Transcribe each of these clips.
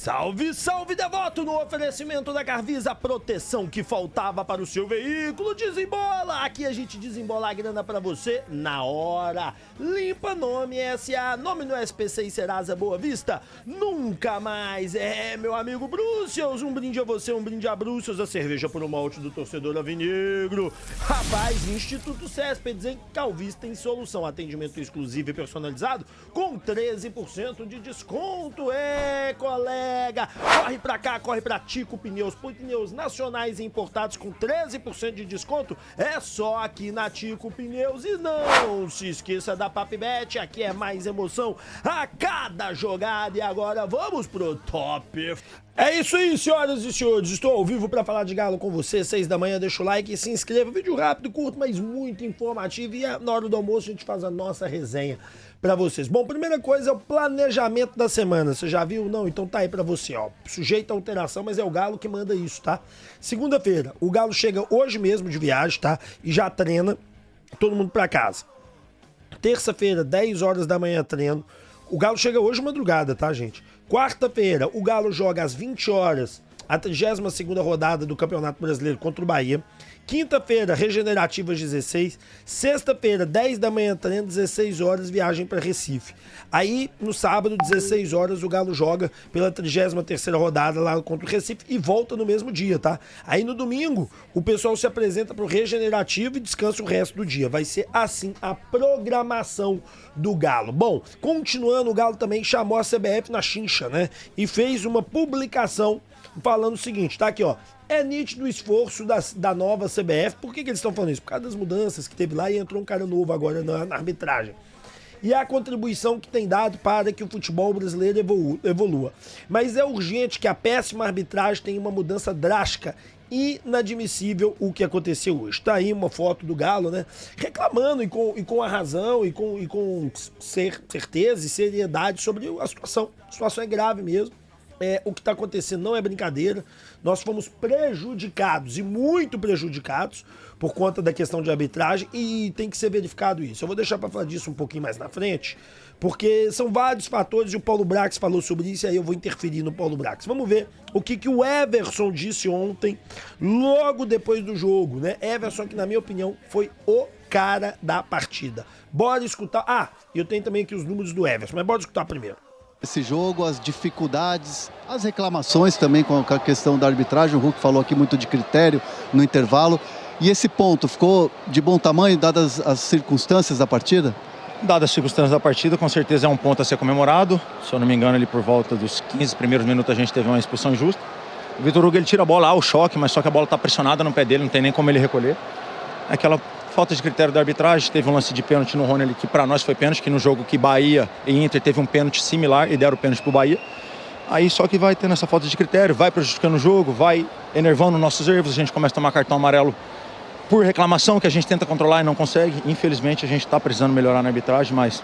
Salve, salve, devoto! No oferecimento da Carvisa, proteção que faltava para o seu veículo. Desembola! Aqui a gente desembola a grana pra você na hora. Limpa Nome SA, nome no SPC e Serasa Boa Vista. Nunca mais! É, meu amigo Bruxelas, um brinde a você, um brinde a Bruxelas, a cerveja por um malte do torcedor Avinegro. Rapaz, Instituto Céspedes, hein? Calvista tem solução. Atendimento exclusivo e personalizado com 13% de desconto. Colega! Corre pra cá, corre pra Tico Pneus. Pneus nacionais e importados com 13% de desconto. É só aqui na Tico Pneus. E não se esqueça da Papibet. Aqui é mais emoção a cada jogada. E agora vamos pro top. É isso aí, senhoras e senhores. Estou ao vivo para falar de Galo com você. 6 da manhã, deixa o like e se inscreva. Vídeo rápido, curto, mas muito informativo. E na hora do almoço a gente faz a nossa resenha para vocês. Bom, primeira coisa é o planejamento da semana. Você já viu? Não? Então tá aí para você, ó. Sujeito a alteração, mas é o Galo que manda isso, tá? Segunda-feira, o Galo chega hoje mesmo de viagem, tá? E já treina todo mundo para casa. Terça-feira, 10 horas da manhã, treino. O Galo chega hoje madrugada, tá, gente? Quarta-feira, o Galo joga às 20 horas a 32ª rodada do Campeonato Brasileiro contra o Bahia. Quinta-feira, Regenerativas 16. Sexta-feira, 10 da manhã, treino, 16 horas, viagem para Recife. Aí, no sábado, 16 horas, o Galo joga pela 33ª rodada lá contra o Recife e volta no mesmo dia, tá? Aí, no domingo, o pessoal se apresenta pro Regenerativo e descansa o resto do dia. Vai ser assim a programação do Galo. Bom, continuando, o Galo também chamou a CBF na chincha, né? E fez uma publicação falando o seguinte, tá aqui, ó. É nítido o esforço da nova CBF. Por que eles estão falando isso? Por causa das mudanças que teve lá e entrou um cara novo agora na arbitragem. E a contribuição que tem dado para que o futebol brasileiro evolua. Mas é urgente que a péssima arbitragem tenha uma mudança drástica. Inadmissível o que aconteceu hoje. Tá aí uma foto do Galo, né? Reclamando e com a razão e com certeza e seriedade sobre a situação. A situação é grave mesmo. O que está acontecendo não é brincadeira. Nós fomos prejudicados e muito prejudicados por conta da questão de arbitragem e tem que ser verificado isso. Eu vou deixar para falar disso um pouquinho mais na frente, porque são vários fatores e o Paulo Brax falou sobre isso e aí eu vou interferir no Paulo Brax. Vamos ver o que o Everson disse ontem, logo depois do jogo, né? Everson, que na minha opinião foi o cara da partida. Bora escutar. Eu tenho também aqui os números do Everson, mas bora escutar primeiro. Esse jogo, as dificuldades, as reclamações também com a questão da arbitragem. O Hulk falou aqui muito de critério no intervalo. E esse ponto ficou de bom tamanho, dadas as circunstâncias da partida? Dadas as circunstâncias da partida, com certeza é um ponto a ser comemorado. Se eu não me engano, ali por volta dos 15 primeiros minutos a gente teve uma expulsão injusta. O Vitor Hugo, ele tira a bola, o choque, mas só que a bola está pressionada no pé dele, não tem nem como ele recolher. Aquela falta de critério da arbitragem, teve um lance de pênalti no Rony ali, que para nós foi pênalti, que no jogo que Bahia e Inter teve um pênalti similar e deram o pênalti pro Bahia. Aí só que vai tendo essa falta de critério, vai prejudicando o jogo, vai enervando nossos erros, a gente começa a tomar cartão amarelo por reclamação, que a gente tenta controlar e não consegue. Infelizmente a gente está precisando melhorar na arbitragem, mas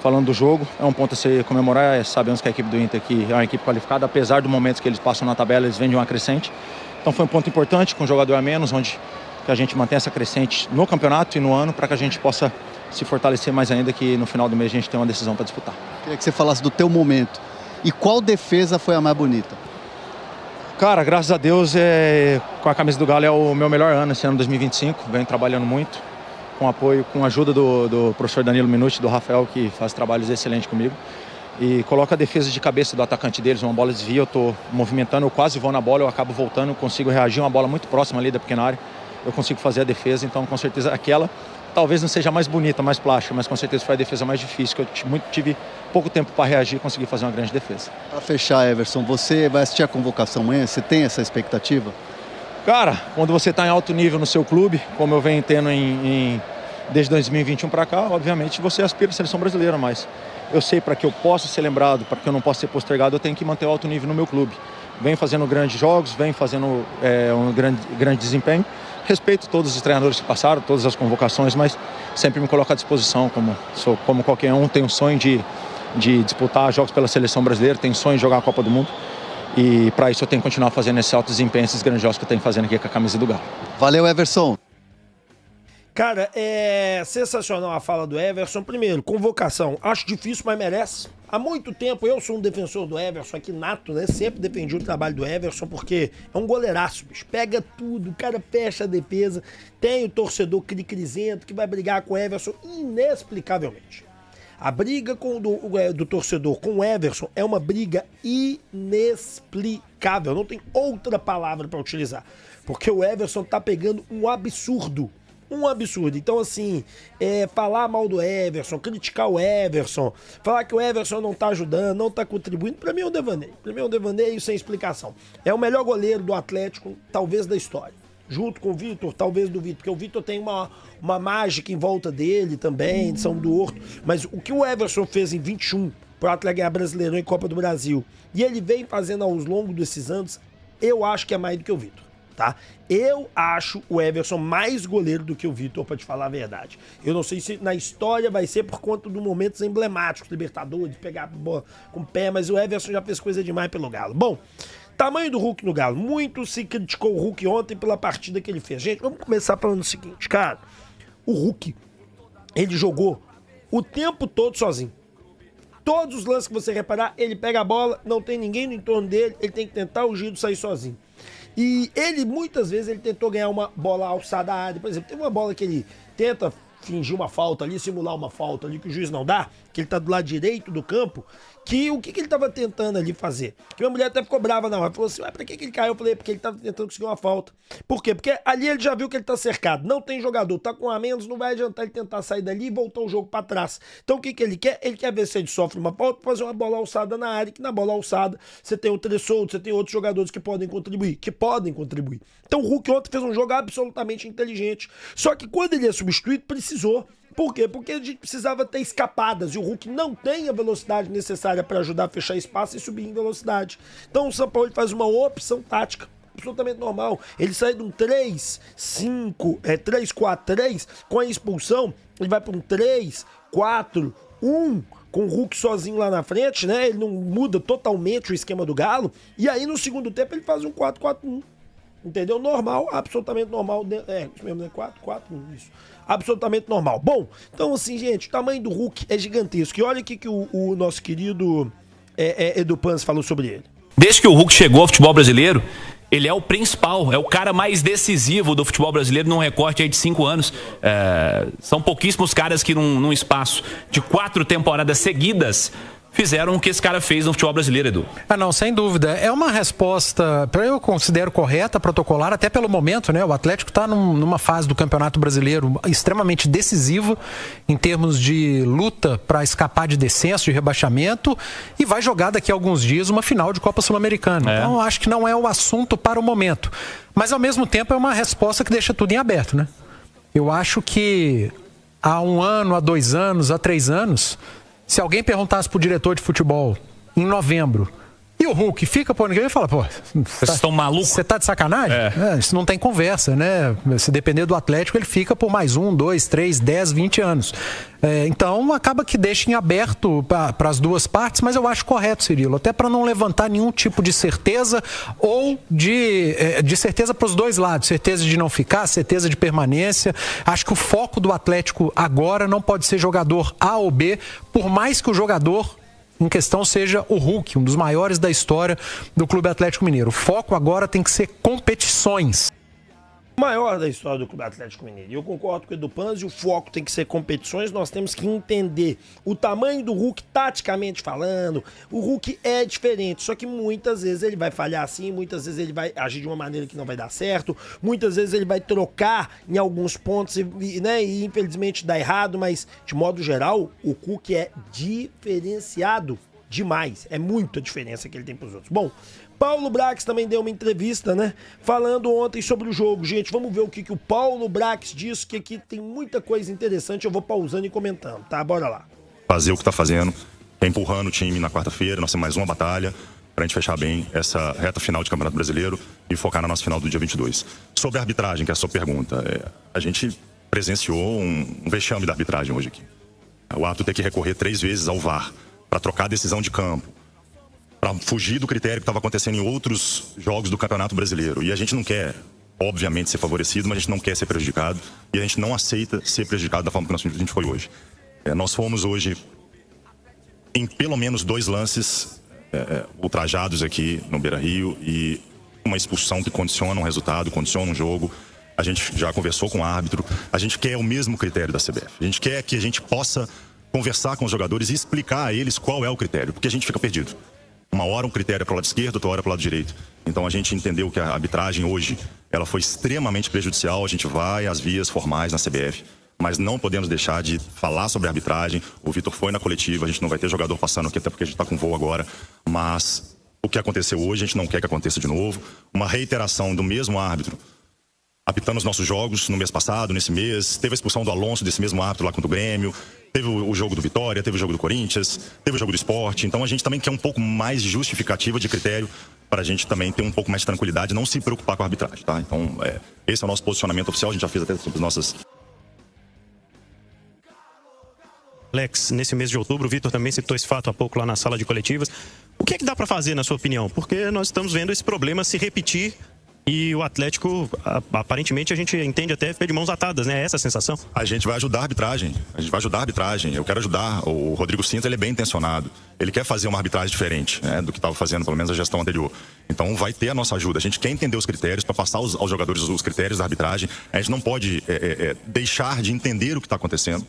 falando do jogo, é um ponto a se comemorar. Sabemos que a equipe do Inter aqui é uma equipe qualificada, apesar do momento que eles passam na tabela, eles vêm de uma crescente. Então foi um ponto importante, com um jogador a menos, onde que a gente mantenha essa crescente no campeonato e no ano, para que a gente possa se fortalecer mais ainda, que no final do mês a gente tem uma decisão para disputar. Queria que você falasse do teu momento. E qual defesa foi a mais bonita? Cara, graças a Deus, com a camisa do Galo é o meu melhor ano, esse ano 2025. Venho trabalhando muito, com apoio, com a ajuda do professor Danilo Minuti, do Rafael, que faz trabalhos excelentes comigo. E coloca a defesa de cabeça do atacante deles, uma bola desvia, eu estou movimentando, eu quase vou na bola, eu acabo voltando, eu consigo reagir, uma bola muito próxima ali da pequena área. Eu consigo fazer a defesa, então com certeza aquela talvez não seja a mais bonita, mais plástica, mas com certeza foi a defesa mais difícil, que eu tive pouco tempo para reagir e consegui fazer uma grande defesa. Para fechar, Everson, você vai assistir a convocação amanhã? Você tem essa expectativa? Cara, quando você está em alto nível no seu clube, como eu venho tendo desde 2021 para cá, obviamente você aspira à seleção brasileira, mas eu sei, para que eu possa ser lembrado, para que eu não possa ser postergado, eu tenho que manter o alto nível no meu clube. Venho fazendo grandes jogos, venho fazendo um grande desempenho. Respeito todos os treinadores que passaram, todas as convocações, mas sempre me coloco à disposição, como qualquer um. Tenho um sonho de disputar jogos pela seleção brasileira, tenho um sonho de jogar a Copa do Mundo. E para isso eu tenho que continuar fazendo esse alto desempenho, esses grandes jogos que eu tenho fazendo aqui com a camisa do Galo. Valeu, Everson. Cara, é sensacional a fala do Everson. Primeiro, convocação. Acho difícil, mas merece. Há muito tempo eu sou um defensor do Everson aqui nato, né? Sempre defendi o trabalho do Everson porque é um goleiraço, bicho. Pega tudo, o cara fecha a defesa. Tem o torcedor cri-crisento que vai brigar com o Everson inexplicavelmente. A briga do torcedor com o Everson é uma briga inexplicável. Não tem outra palavra para utilizar. Porque o Everson tá pegando um absurdo. Um absurdo. Então, assim, falar mal do Everson, criticar o Everson, falar que o Everson não tá ajudando, não tá contribuindo, pra mim é um devaneio. Pra mim é um devaneio sem explicação. É o melhor goleiro do Atlético, talvez, da história. Junto com o Vitor, talvez do Vitor, porque o Vitor tem uma mágica em volta dele também, de São do Horto. Mas o que o Everson fez em 21 pro Atlético ganhar Brasileirão e Copa do Brasil, e ele vem fazendo ao longo desses anos, eu acho que é mais do que o Vitor. Tá? Eu acho o Everson mais goleiro do que o Vitor, pra te falar a verdade. Eu não sei se na história vai ser por conta dos momentos emblemáticos, Libertadores, pegar a bola com o pé, mas o Everson já fez coisa demais pelo Galo. Bom, tamanho do Hulk no Galo. Muito se criticou o Hulk ontem pela partida que ele fez. Gente, vamos começar falando o seguinte, cara. O Hulk, ele jogou o tempo todo sozinho. Todos os lances que você reparar, ele pega a bola, não tem ninguém no entorno dele, ele tem que tentar o giro sair sozinho. E ele, muitas vezes, ele tentou ganhar uma bola alçada à área. Por exemplo, tem uma bola que ele tenta fingir uma falta ali, simular uma falta ali que o juiz não dá, que ele tá do lado direito do campo, que o que ele tava tentando ali fazer? Que minha mulher até ficou brava na hora, falou assim, pra que ele caiu? Eu falei, porque ele tava tentando conseguir uma falta. Por quê? Porque ali ele já viu que ele tá cercado, não tem jogador, tá com a menos, não vai adiantar ele tentar sair dali e voltar o jogo pra trás. Então o que ele quer? Ele quer ver se ele sofre uma falta, fazer uma bola alçada na área, que na bola alçada você tem o Tressoldo, você tem outros jogadores que podem contribuir. Então o Hulk ontem fez um jogo absolutamente inteligente, só que quando ele é substituído, precisou. Por quê? Porque a gente precisava ter escapadas e o Hulk não tem a velocidade necessária para ajudar a fechar espaço e subir em velocidade. Então o São Paulo faz uma opção tática absolutamente normal. Ele sai de um 3-4-3 com a expulsão, ele vai para um 3-4-1 com o Hulk sozinho lá na frente, né? Ele não muda totalmente o esquema do Galo. E aí no segundo tempo ele faz um 4-4-1. Entendeu? Normal, absolutamente normal. Isso mesmo, né? 4-4-1, isso. Absolutamente normal. Bom, então assim, gente, o tamanho do Hulk é gigantesco. E olha o que o nosso querido Edu Panzi falou sobre ele. Desde que o Hulk chegou ao futebol brasileiro, ele é o principal, é o cara mais decisivo do futebol brasileiro num recorte aí de 5 anos. São pouquíssimos caras que num espaço de 4 temporadas seguidas fizeram o que esse cara fez no futebol brasileiro, Edu. Não, sem dúvida. É uma resposta, eu considero correta, protocolar, até pelo momento, né? O Atlético está numa fase do Campeonato Brasileiro extremamente decisiva em termos de luta para escapar de descenso, de rebaixamento, e vai jogar daqui a alguns dias uma final de Copa Sul-Americana. Então, acho que não é o assunto para o momento. Mas, ao mesmo tempo, é uma resposta que deixa tudo em aberto, né? Eu acho que há 1 ano, há 2 anos, há 3 anos... Se alguém perguntasse pro diretor de futebol em novembro, e o Hulk fica por ninguém, ele fala, pô, vocês estão malucos? Você tá de sacanagem? Isso não tem conversa, né? Se depender do Atlético, ele fica por mais 1, 2, 3, 10, 20 anos. Então, acaba que deixa em aberto para as duas partes, mas eu acho correto, Cirilo, até para não levantar nenhum tipo de certeza ou de certeza para os dois lados, certeza de não ficar, certeza de permanência. Acho que o foco do Atlético agora não pode ser jogador A ou B, por mais que o jogador em questão seja o Hulk, um dos maiores da história do Clube Atlético Mineiro. O foco agora tem que ser competições. O maior da história do Clube Atlético Mineiro. E eu concordo com o Edu Panzi, o foco tem que ser competições, nós temos que entender o tamanho do Hulk, taticamente falando. O Hulk é diferente, só que muitas vezes ele vai falhar assim, muitas vezes ele vai agir de uma maneira que não vai dar certo, muitas vezes ele vai trocar em alguns pontos e infelizmente dá errado, mas de modo geral, o Hulk é diferenciado demais. É muita a diferença que ele tem pros outros. Bom, Paulo Brax também deu uma entrevista, né? Falando ontem sobre o jogo. Gente, vamos ver o que o Paulo Brax disse, que aqui tem muita coisa interessante. Eu vou pausando e comentando, tá? Bora lá. Fazer o que tá fazendo, empurrando o time na quarta-feira. Nós temos mais uma batalha pra gente fechar bem essa reta final de Campeonato Brasileiro e focar na nossa final do dia 22. Sobre a arbitragem, que é a sua pergunta. A gente presenciou um vexame da arbitragem hoje aqui. O árbitro ter que recorrer 3 vezes ao VAR para trocar a decisão de campo, para fugir do critério que estava acontecendo em outros jogos do Campeonato Brasileiro. E a gente não quer, obviamente, ser favorecido, mas a gente não quer ser prejudicado. E a gente não aceita ser prejudicado da forma que a gente foi hoje. Nós fomos hoje em pelo menos 2 lances ultrajados aqui no Beira-Rio e uma expulsão que condiciona um resultado, condiciona um jogo. A gente já conversou com o árbitro, a gente quer o mesmo critério da CBF. A gente quer que a gente possa conversar com os jogadores e explicar a eles qual é o critério, porque a gente fica perdido. Uma hora um critério é para o lado esquerdo, outra hora é para o lado direito. Então a gente entendeu que a arbitragem hoje ela foi extremamente prejudicial. A gente vai às vias formais na CBF, mas não podemos deixar de falar sobre a arbitragem. O Vitor foi na coletiva, a gente não vai ter jogador passando aqui, até porque a gente está com voo agora. Mas o que aconteceu hoje, a gente não quer que aconteça de novo. Uma reiteração do mesmo árbitro apitando os nossos jogos no mês passado, nesse mês. Teve a expulsão do Alonso, desse mesmo árbitro lá contra o Grêmio. Teve o jogo do Vitória, teve o jogo do Corinthians, teve o jogo do Sport. Então a gente também quer um pouco mais de justificativa, de critério, para a gente também ter um pouco mais de tranquilidade, não se preocupar com a arbitragem, tá? Então esse é o nosso posicionamento oficial, a gente já fez até sobre as nossas... Alex, nesse mês de outubro, o Vitor também citou esse fato há pouco lá na sala de coletivas. O que é que dá para fazer, na sua opinião? Porque nós estamos vendo esse problema se repetir e o Atlético, aparentemente, a gente entende até ficar de mãos atadas, né? É essa a sensação? A gente vai ajudar a arbitragem. Eu quero ajudar. O Rodrigo Cinto, ele é bem intencionado. Ele quer fazer uma arbitragem diferente, né, do que estava fazendo, pelo menos, a gestão anterior. Então, vai ter a nossa ajuda. A gente quer entender os critérios para passar aos jogadores os critérios da arbitragem. A gente não pode deixar de entender o que está acontecendo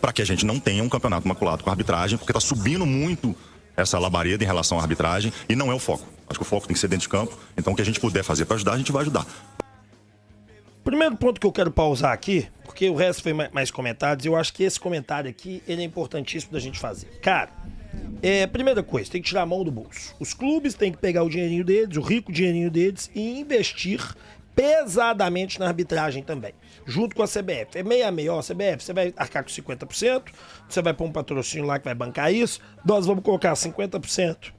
para que a gente não tenha um campeonato maculado com a arbitragem, porque está subindo muito essa labareda em relação à arbitragem e não é o foco. Acho que o foco tem que ser dentro de campo. Então, o que a gente puder fazer para ajudar, a gente vai ajudar. Primeiro ponto que eu quero pausar aqui, porque o resto foi mais comentários, eu acho que esse comentário aqui ele é importantíssimo da gente fazer. Cara, primeira coisa, tem que tirar a mão do bolso. Os clubes têm que pegar o dinheirinho deles, o rico dinheirinho deles, e investir pesadamente na arbitragem também, junto com a CBF. É meio a meio, ó, CBF, você vai arcar com 50%, você vai pôr um patrocínio lá que vai bancar isso, nós vamos colocar 50%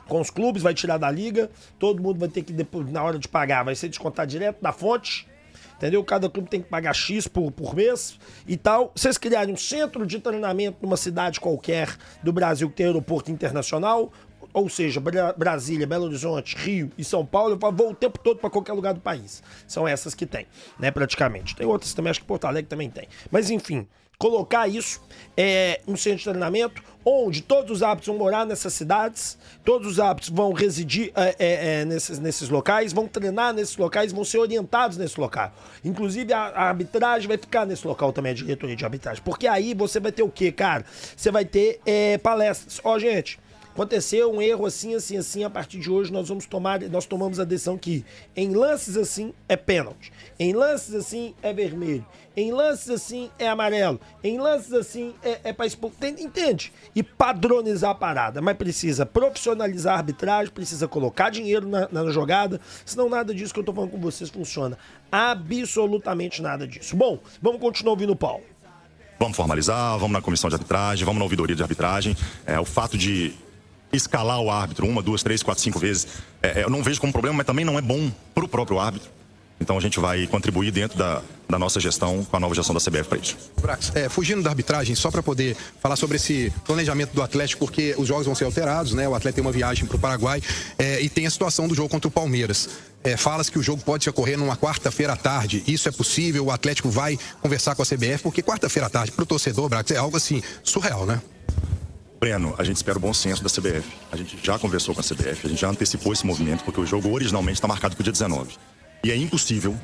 com os clubes, vai tirar da liga, todo mundo vai ter que, depois, na hora de pagar, vai ser descontado direto da fonte, entendeu? Cada clube tem que pagar X por mês e tal. Vocês criarem um centro de treinamento numa cidade qualquer do Brasil que tem aeroporto internacional, ou seja, Brasília, Belo Horizonte, Rio e São Paulo, eu vou o tempo todo para qualquer lugar do país. São essas que tem, né, praticamente. Tem outras também, acho que Porto Alegre também tem. Mas enfim, colocar isso no centro de treinamento, onde todos os árbitros vão morar nessas cidades, todos os árbitros vão residir nesses locais, vão treinar nesses locais, vão ser orientados nesse local. Inclusive a arbitragem vai ficar nesse local também, a diretoria de arbitragem. Porque aí você vai ter o quê, cara? Você vai ter palestras. Ó, gente, aconteceu um erro assim, a partir de hoje nós tomamos a decisão que em lances assim é pênalti, em lances assim é vermelho, em lances assim é amarelo, em lances assim é pra expor, entende? E padronizar a parada, mas precisa profissionalizar a arbitragem, precisa colocar dinheiro na jogada, senão nada disso que eu tô falando com vocês funciona, absolutamente nada disso. Bom, vamos continuar ouvindo o Paulo. Vamos formalizar, vamos na comissão de arbitragem, vamos na ouvidoria de arbitragem. O fato de escalar o árbitro 1, 2, 3, 4, 5 vezes, eu não vejo como problema, mas também não é bom para o próprio árbitro. Então a gente vai contribuir dentro da nossa gestão, com a nova gestão da CBF para isso. Brax, fugindo da arbitragem, só para poder falar sobre esse planejamento do Atlético, porque os jogos vão ser alterados, né? O Atlético tem uma viagem para o Paraguai e tem a situação do jogo contra o Palmeiras. Fala-se que o jogo pode ocorrer numa quarta-feira à tarde. Isso é possível? O Atlético vai conversar com a CBF? Porque quarta-feira à tarde, para o torcedor, Brax, é algo assim, surreal, né? Breno, a gente espera o bom senso da CBF. A gente já conversou com a CBF, a gente já antecipou esse movimento, porque o jogo originalmente está marcado para o dia 19. E é impossível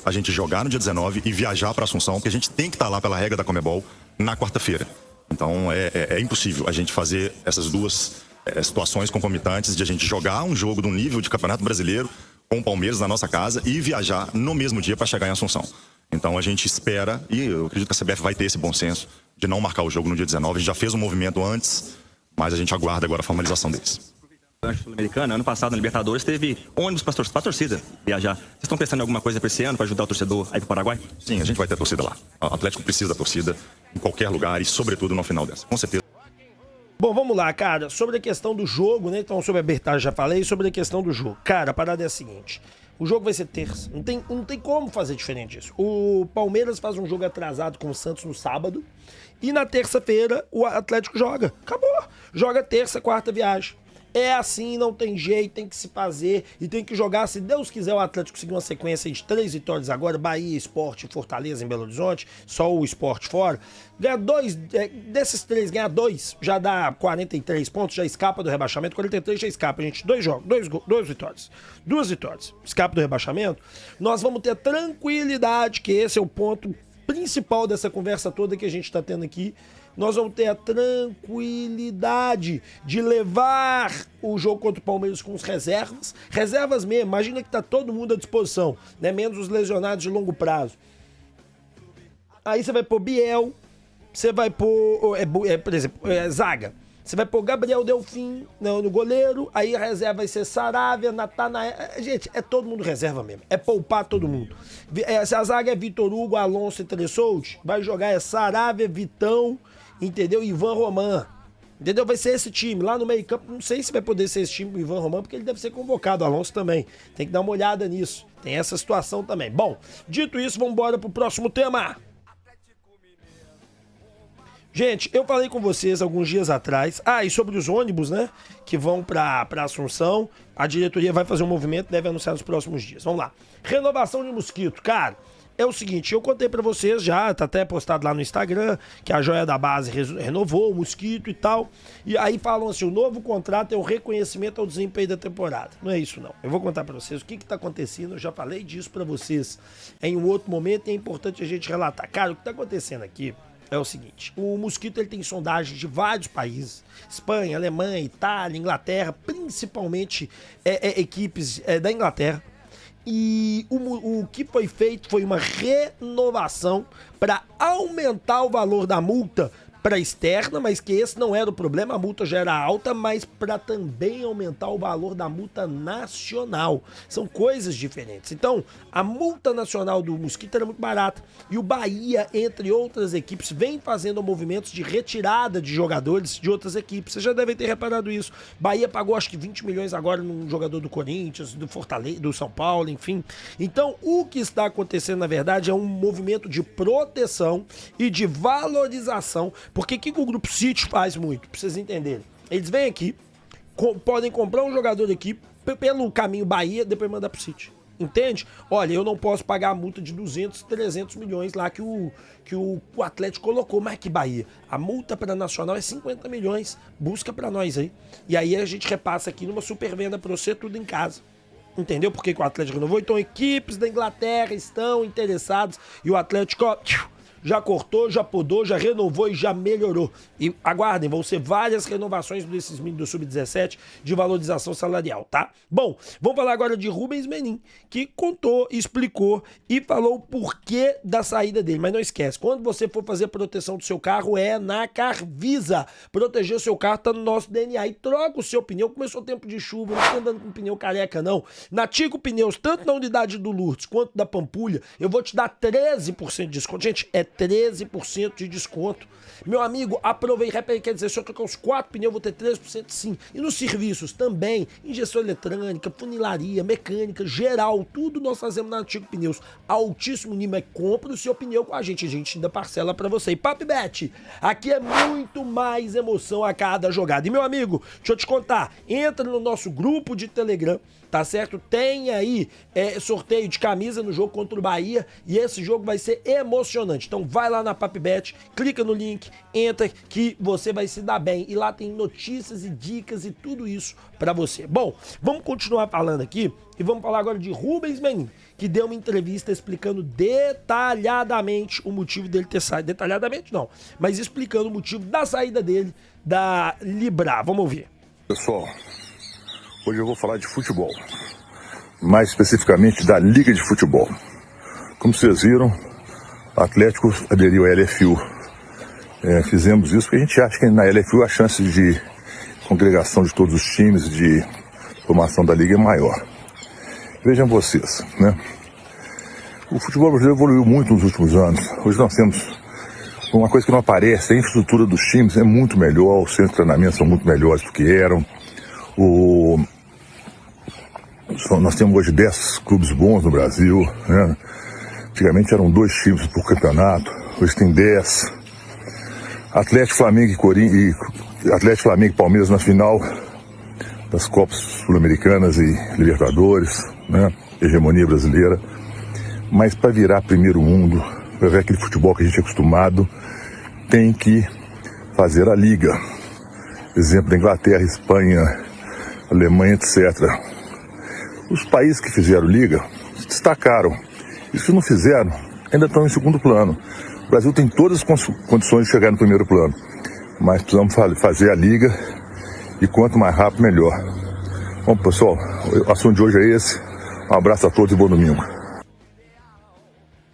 a gente jogar no dia 19 e viajar para Assunção, porque a gente tem que estar lá pela regra da Conmebol na quarta-feira. Então é impossível a gente fazer essas duas situações concomitantes de a gente jogar um jogo do nível de Campeonato Brasileiro com o Palmeiras na nossa casa e viajar no mesmo dia para chegar em Assunção. Então a gente espera, e eu acredito que a CBF vai ter esse bom senso de não marcar o jogo no dia 19. A gente já fez um movimento antes, mas a gente aguarda agora a formalização deles. Sul-Americana, ano passado na Libertadores teve ônibus para a torcida viajar. Vocês estão pensando em alguma coisa para esse ano para ajudar o torcedor a ir para o Paraguai? Sim, a gente vai ter a torcida lá. O Atlético precisa da torcida em qualquer lugar e sobretudo no final dessa, com certeza. Bom, vamos lá, cara, sobre a questão do jogo, né, então sobre a arbitragem já falei, sobre a questão do jogo. Cara, a parada é a seguinte, o jogo vai ser terça, não tem como fazer diferente disso. O Palmeiras faz um jogo atrasado com o Santos no sábado e na terça-feira o Atlético joga, acabou, joga terça, quarta viagem. É assim, não tem jeito, tem que se fazer e tem que jogar. Se Deus quiser, o Atlético conseguir uma sequência de 3 vitórias agora, Bahia, Sport e Fortaleza em Belo Horizonte, só o Sport fora. Ganhar 2, desses 3, ganhar 2, já dá 43 pontos, já escapa do rebaixamento. 43 já escapa, gente. 2 jogos, 2 vitórias. 2 vitórias. Escapa do rebaixamento. Nós vamos ter tranquilidade, que esse é o ponto principal dessa conversa toda que a gente tá tendo aqui. Nós vamos ter a tranquilidade de levar o jogo contra o Palmeiras com os reservas. Reservas mesmo, imagina que tá todo mundo à disposição, né? Menos os lesionados de longo prazo. Aí você vai pôr Biel, você vai pôr, por exemplo, zaga. Você vai pôr Gabriel Delfim no goleiro, aí a reserva vai ser Saravia, Natanael. Gente, é todo mundo reserva mesmo. É poupar todo mundo. Se a zaga é Vitor Hugo, Alonso e Tressolti, vai jogar Saravia, Vitão, entendeu? Ivan Roman. Entendeu? Vai ser esse time. Lá no meio campo, não sei se vai poder ser esse time do Ivan Roman, porque ele deve ser convocado. Alonso também. Tem que dar uma olhada nisso. Tem essa situação também. Bom, dito isso, vamos embora pro próximo tema. Gente, eu falei com vocês alguns dias atrás, e sobre os ônibus, né, que vão pra Assunção, a diretoria vai fazer um movimento, deve anunciar nos próximos dias. Vamos lá. Renovação de mosquito, cara, é o seguinte, eu contei pra vocês já, tá até postado lá no Instagram, que a Joia da Base renovou o mosquito e tal, e aí falam assim, o novo contrato é o reconhecimento ao desempenho da temporada. Não é isso não, eu vou contar pra vocês o que tá acontecendo, eu já falei disso pra vocês em um outro momento e é importante a gente relatar. Cara, o que tá acontecendo aqui é o seguinte, o mosquito ele tem sondagens de vários países, Espanha, Alemanha, Itália, Inglaterra, principalmente equipes da Inglaterra, e o que foi feito foi uma renovação para aumentar o valor da multa para externa, mas que esse não era o problema, a multa já era alta, mas para também aumentar o valor da multa nacional. São coisas diferentes. Então, a multa nacional do mosquito era muito barata e o Bahia, entre outras equipes, vem fazendo movimentos de retirada de jogadores de outras equipes. Vocês já devem ter reparado isso. Bahia pagou acho que 20 milhões agora num jogador do Corinthians, do Fortaleza, do São Paulo, enfim. Então, o que está acontecendo, na verdade, é um movimento de proteção e de valorização. Porque o que o Grupo City faz muito, pra vocês entenderem? Eles vêm aqui, podem comprar um jogador aqui pelo caminho Bahia, depois mandar pro City. Entende? Olha, eu não posso pagar a multa de 200, 300 milhões lá que o Atlético colocou, mas que Bahia. A multa para Nacional é 50 milhões. Busca para nós aí. E aí a gente repassa aqui numa super venda pra você, tudo em casa. Entendeu? Porque o Atlético renovou. Então equipes da Inglaterra estão interessadas e o Atlético, ó, já cortou, já podou, já renovou e já melhorou. E aguardem, vão ser várias renovações desses meninos do Sub-17 de valorização salarial, tá? Bom, vamos falar agora de Rubens Menin, que contou, explicou e falou o porquê da saída dele. Mas não esquece, quando você for fazer a proteção do seu carro, é na Carvisa. Proteger o seu carro tá no nosso DNA. E troca o seu pneu. Começou o tempo de chuva, não tá andando com pneu careca, não. Na Tico Pneus, tanto na unidade do Lourdes quanto da Pampulha, eu vou te dar 13% de desconto. Gente, é 13% de desconto. Meu amigo, aproveita, quer dizer, se eu trocar os 4 pneus, eu vou ter 13% sim. E nos serviços também, injeção eletrônica, funilaria, mecânica, geral, tudo nós fazemos na Antigo Pneus. Altíssimo nível, compra o seu pneu com a gente ainda parcela pra você. E PapBet, aqui é muito mais emoção a cada jogada. E meu amigo, deixa eu te contar, entra no nosso grupo de Telegram, tá certo? Tem aí sorteio de camisa no jogo contra o Bahia e esse jogo vai ser emocionante. Então vai lá na PapBet, clica no link, entra que você vai se dar bem. E lá tem notícias e dicas e tudo isso pra você. Bom, vamos continuar falando aqui e vamos falar agora de Rubens Menin, que deu uma entrevista explicando detalhadamente o motivo dele ter saído. Detalhadamente não, mas explicando o motivo da saída dele da Libra. Vamos ouvir. Pessoal, hoje eu vou falar de futebol, mais especificamente da Liga de Futebol. Como vocês viram, o Atlético aderiu à LFU. Fizemos isso porque a gente acha que na LFU a chance de congregação de todos os times, de formação da Liga é maior. Vejam vocês, né? O futebol brasileiro evoluiu muito nos últimos anos. Hoje nós temos uma coisa que não aparece, a infraestrutura dos times é muito melhor, os centros de treinamento são muito melhores do que eram. Nós temos hoje 10 clubes bons no Brasil, né? Antigamente eram 2 times por campeonato, hoje tem 10. Atlético, Flamengo e Palmeiras na final das Copas Sul-Americanas e Libertadores, né? Hegemonia brasileira. Mas para virar primeiro mundo, para ver aquele futebol que a gente é acostumado, tem que fazer a liga. Exemplo da Inglaterra, Espanha, Alemanha, etc. Os países que fizeram liga se destacaram. E se não fizeram, ainda estão em segundo plano. O Brasil tem todas as condições de chegar no primeiro plano. Mas precisamos fazer a liga e quanto mais rápido, melhor. Bom, pessoal, o assunto de hoje é esse. Um abraço a todos e bom domingo.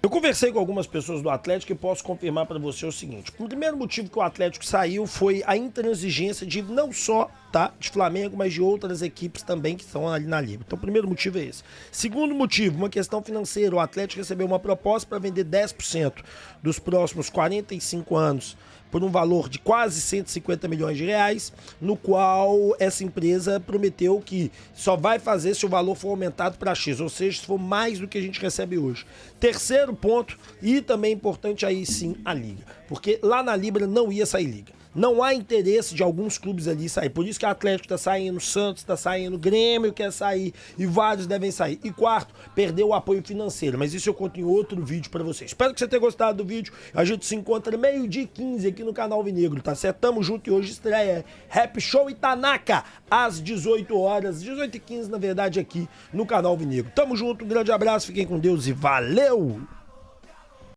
Eu conversei com algumas pessoas do Atlético e posso confirmar para você o seguinte. O primeiro motivo que o Atlético saiu foi a intransigência de não só de Flamengo, mas de outras equipes também que estão ali na Liga. Então o primeiro motivo é esse. Segundo motivo, uma questão financeira. O Atlético recebeu uma proposta para vender 10% dos próximos 45 anos por um valor de quase 150 milhões de reais, no qual essa empresa prometeu que só vai fazer se o valor for aumentado para X, ou seja, se for mais do que a gente recebe hoje. Terceiro ponto, e também importante aí sim, a Liga, porque lá na Libra não ia sair Liga. Não há interesse de alguns clubes ali sair. Por isso que o Atlético está saindo, o Santos está saindo, o Grêmio quer sair e vários devem sair. E quarto, perdeu o apoio financeiro. Mas isso eu conto em outro vídeo para vocês. Espero que você tenha gostado do vídeo. A gente se encontra 12h15 aqui no canal Alvinegro, tá certo? Tamo junto e hoje estreia Rap Show Itanaka às 18 horas, 18h15 na verdade aqui no canal Alvinegro. Tamo junto, um grande abraço, fiquem com Deus e valeu!